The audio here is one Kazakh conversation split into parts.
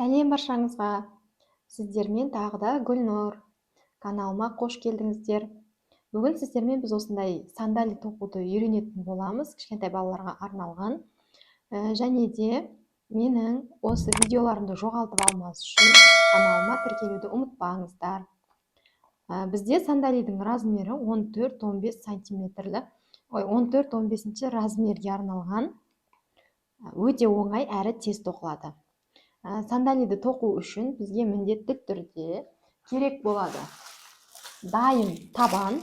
Сәлем баршаңызға. Сіздермен тағы да Гүлнұр. Каналыма қош келдіңіздер. Бүгін сіздермен біз осындай сандали тоқуды үйренетін боламыз, кішкентай балаларға арналған. Және де менің осы видеоларымды жоғалтып алмас үшін каналыма тіркелуді ұмытпаңыздар. Бізде сандалидің размері 14-15 сантиметрлі, 14-15 размерге арналған. Өте оңай әрі тез тоқылады. Сандалиді тоқу үшін бізге міндетті түрде керек болады дайын табан.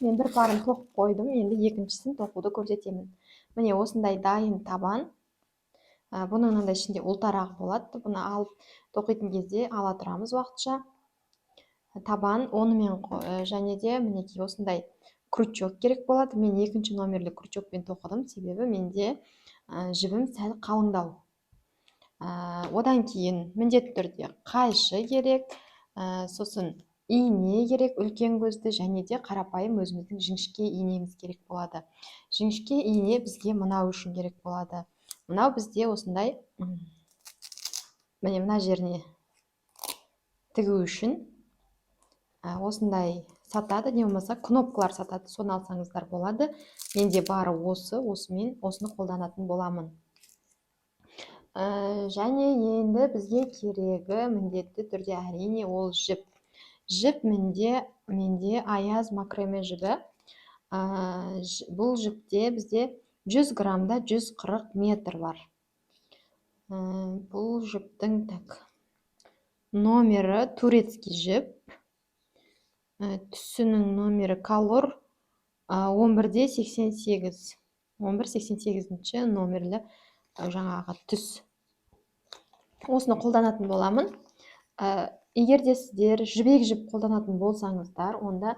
Мен бір парын тоқып қойдым, енді екіншісін тоқуды көрсетемін. Міне осындай дайын табан. Бұның мынандай ішінде ұлтарағы болады. Бұны алып тоқитын кезде ала тұрамыз уақытша. Табан, онымен және де мінекей осындай крючок керек болады. Мен екінші номерлі крючокпен тоқыдым, себебі менде жібім сәл қалыңдау. Одан кейін міндетті түрде қайшы керек, сосын ине керек, үлкен көзді, және де қарапайым өзіміздің жіңішке инеміз керек болады. Жіңішке ине бізге мынау үшін керек болады. Мынау бізде осындай, міне мына жеріне тігу үшін осындай сатады, не болмаса кнопкалар сатады, соны алсаңыздар болады. Менде бары осымен осыны қолданатын боламын. Және енді бізге керегі міндетті түрде әрине ол жіп. Жіп менде аяз макреме жібі. Бұл жіпте бізде 100 грамда 140 метр бар. Бұл жіптің номері турецкий жіп. Түсінің номері колор 11-88. 11-88 номерлі жаңағы түс. Осыны қолданатын боламын. Егер де сіздер жібек жіп қолданатын болсаңыздар, онда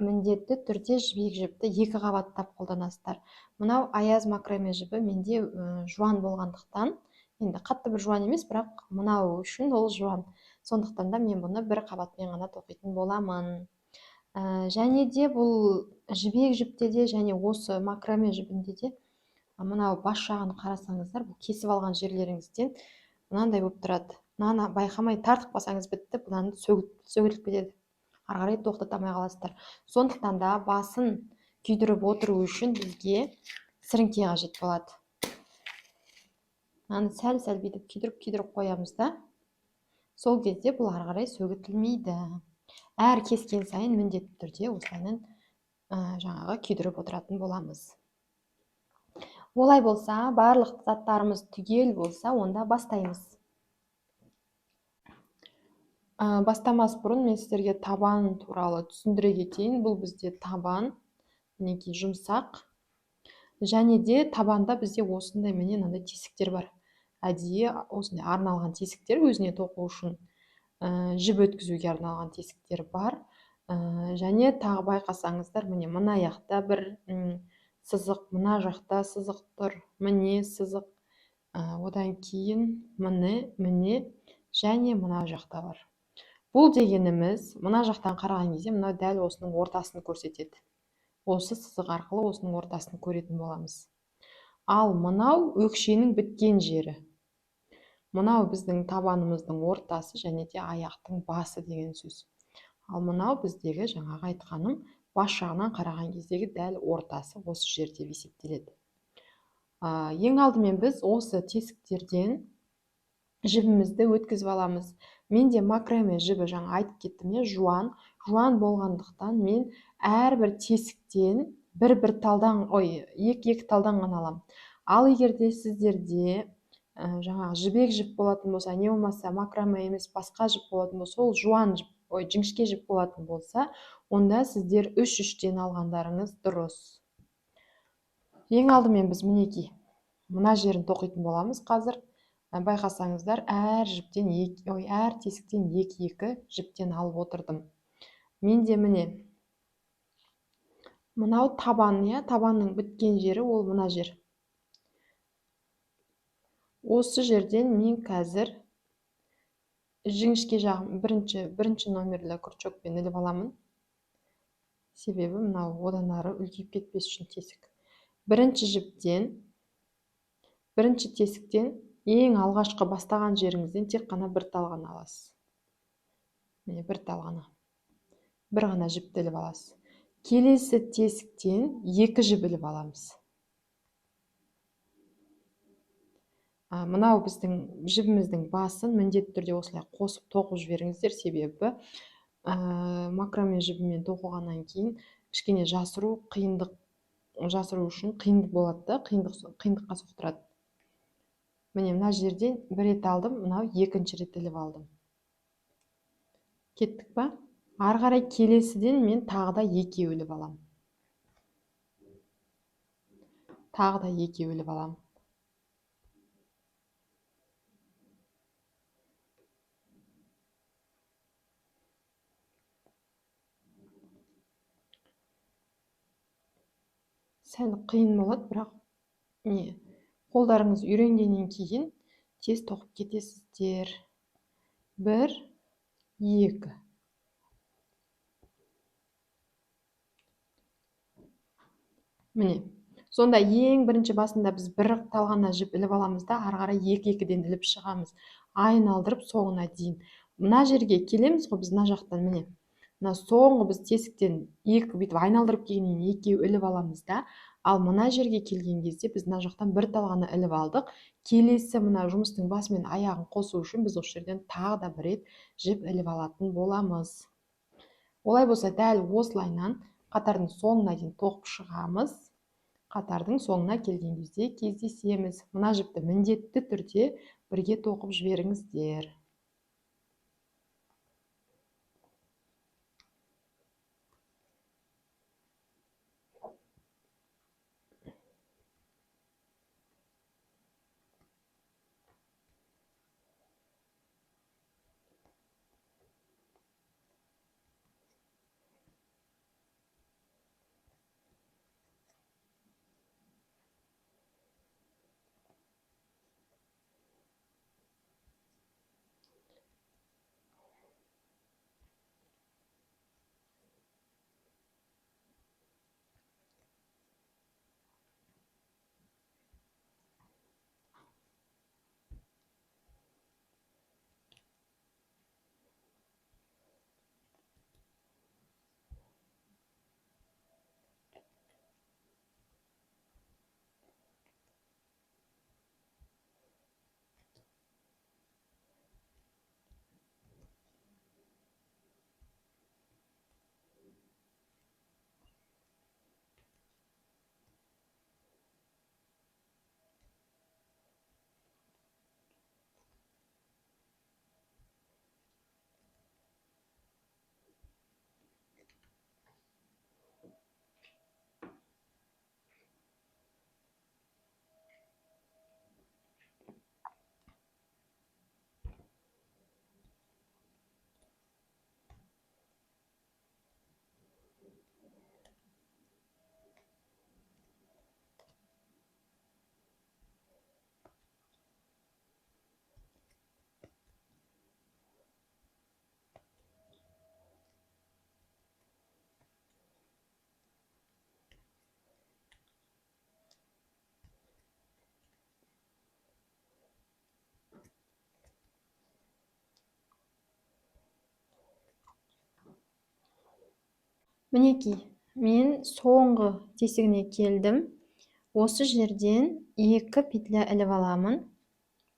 міндетті түрде жібек жіпті 2 қабаттап қолданасыздар. Мынау аяз макреме жібі менде жуан болғандықтан, енді қатты бір жуан емес, бірақ мынау үшін ол жуан. Сондықтан да мен бұны 1 қабатпен ғана тоқитын боламын. Және де бұл жібек жіпте де, және осы макраме жібінде де мынау бас жағын қарасаңыздар, бұл кесіп алған жерлеріңізден мынандай болып тұрады. Мынаны байқамай тартып қалсаңыз бітті, бұнаны сөгіліп кетеді. Ары қарай тоқтата алмай қаласыздар. Сондықтан да басын күйдіріп отыру үшін бізге сіріңке қажет болады. Мынаны сәл-сәл бүйтіп күйдіріп қоямыз да. Сол кезде бұл ары қарай сөгілмейді. Әр кескен сайын міндетті түрде осылайынан жаңағы күйдіріп отыратын боламыз. Олай болса, барлық заттарымыз түгел болса, онда бастаймыз. Бастамас бұрын мен сіздерге табан туралы түсіндіре кетейін. Бұл бізде табан, мінекей жұмсақ. Және де табанда бізде осындай мынандай тесіктер бар. Әдейі осындай арналған тесіктер, өзіне тоқу үшін жіп өткізуге арналған тесіктер бар. Және тағы байқасаңыздар, мына жақта бір сызық, мына жақта сызық тұр, міне сызық, одан кейін міне, және мына жақта бар. Бұл дегеніміз, мына жақтан қараған кезде, мына дәл осының ортасын көрсетеді. Осы сызық арқылы осының ортасын көретін боламыз. Ал мынау өкшенің біткен жері. Мынау біздің табанымыздың ортасы, және де аяқтың басы деген сөз. Ал мынау біздегі жаңағы айтқаным, бас жағынан қараған кездегі дәл ортасы осы жерде есептеледі. Ең алдымен біз осы тесіктерден жібімізді өткізіп аламыз. Менде макреме жібі, жаңа айтып кеттім, жуан болғандықтан мен әрбір тесіктен екі талдан ғана аламын. Ал егерде сіздерде жаңағы жібек жіп болатын болса, не болмаса макреме емес басқа жіп болатын болса, ол жіңішке жіп болатын болса, онда сіздер 3-3-тен алғандарыңыз дұрыс. Ең алдымен біз мінекей мына жерін тоқитын боламыз қазір. Байқасаңыздар, әр тесіктен 2-2 жіптен алып отырдым. Менде міне мынау табан, табанның біткен жері ол мына жер. Осы жерден мен қазір жіңішке жағым бірінші номерлі крючокпен іліп аламын. Себебі мынау одан ары үлкейіп кетпес үшін тесік. Бірінші тесіктен ең алғашқы бастаған жеріңізден тек қана бір талғаны аласыз. Міне бір талғаны. Бір ғана жіпті іліп аласыз. Келесі тесіктен 2 жіп іліп аламыз. Мынау біздің жібіміздің басын міндетті түрде осылай қосып тоқып жіберіңіздер, себебі макраме жібімен тоқығаннан кейін кішкене жасыру үшін қиындық болады да, қиындыққа соқтырады. Міне мына жерден бір рет алдым, мынау екінші рет іліп алдым. Кеттік па? Ары қарай келесіден мен тағы да 2 іліп алам. Тағы да 2 іліп алам. Сәл қиын болады, бірақ қолдарыңыз үйренгеннен кейін тез тоқып кетесіздер. 1, 2. Міне, сонда ең бірінші басында біз бір талғана жіп іліп аламыз да, ары қарай 2-2-ден іліп шығамыз. Айналдырып соңына дейін. Мына жерге келеміз ғой, біз мына жақтан, міне. Мына соңғы біз тесіктен 2 бүйтіп айналдырып келгеннен 2 іліп аламыз да, ал мына жерге келген кезде біз мына жақтан бір талғаны іліп алдық. Келесі мына жұмыстың басы мен аяғын қосу үшін біз осы жерден тағы да бір рет жіп іліп алатын боламыз. Олай болса дәл осылайнан қатардың соңына дейін тоқып шығамыз. Қатардың соңына келген кезде кездесеміз. Мына жіпті міндетті түрде бірге тоқып жіберіңіздер. Мінекей, мен соңғы тесігіне келдім. Осы жерден 2 петля іліп аламын.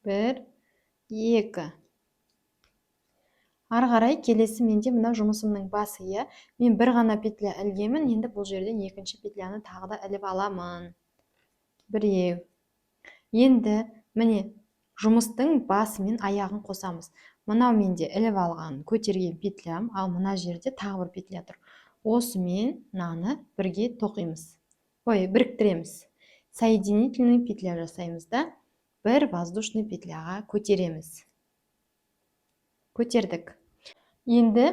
1, 2. Ары қарай келесі менде мына жұмысымның басы, иә. Мен бір ғана петля ілгенмін, енді бұл жерден екінші петляны тағы да іліп аламын. 1. Енді міне жұмыстың басы мен аяғын қосамыз. Мынау менде іліп алған көтерген петлям, ал мына жерде тағы бір петля тұр. Осымен мынаны бірге тоқимыз. Біріктіреміз. Соединительный петля жасаймыз да, бір воздушный петляға көтереміз. Көтердік. Енді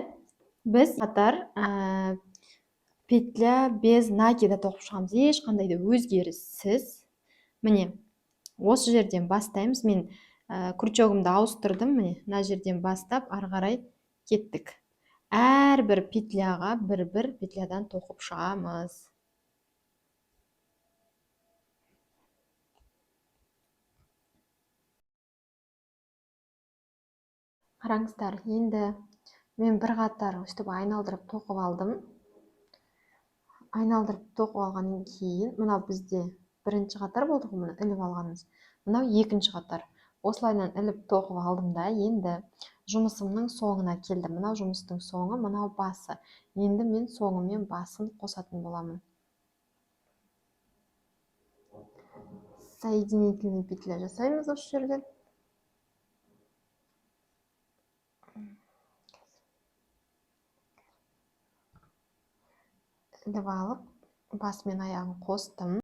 біз қатар петля без накида тоқып шығамыз. Ешқандай да өзгеріссіз. Міне, осы жерден бастаймыз. Мен крючогымды ауыстырдым. Міне, мына жерден бастап ары қарай кеттік. Әрбір петляға бір-бір петлядан тоқып шығамыз. Қараңыздар, енді мен бір қатар өстіп айналдырып тоқып алдым. Айналдырып тоқып алғаннан кейін, мынау бізде бірінші қатар болды ғой, мына іліп алғанымыз. Мынау екінші қатар. Осылайынан іліп тоқып алдым да, енді жұмысымның соңына келдім. Мынау жұмыстың соңы, мынау басы. Енді мен соңы мен басын қосатын боламын. Соединительный петля жасаймыз осы жерден. Іліп алып, бас мен аяғын қостым.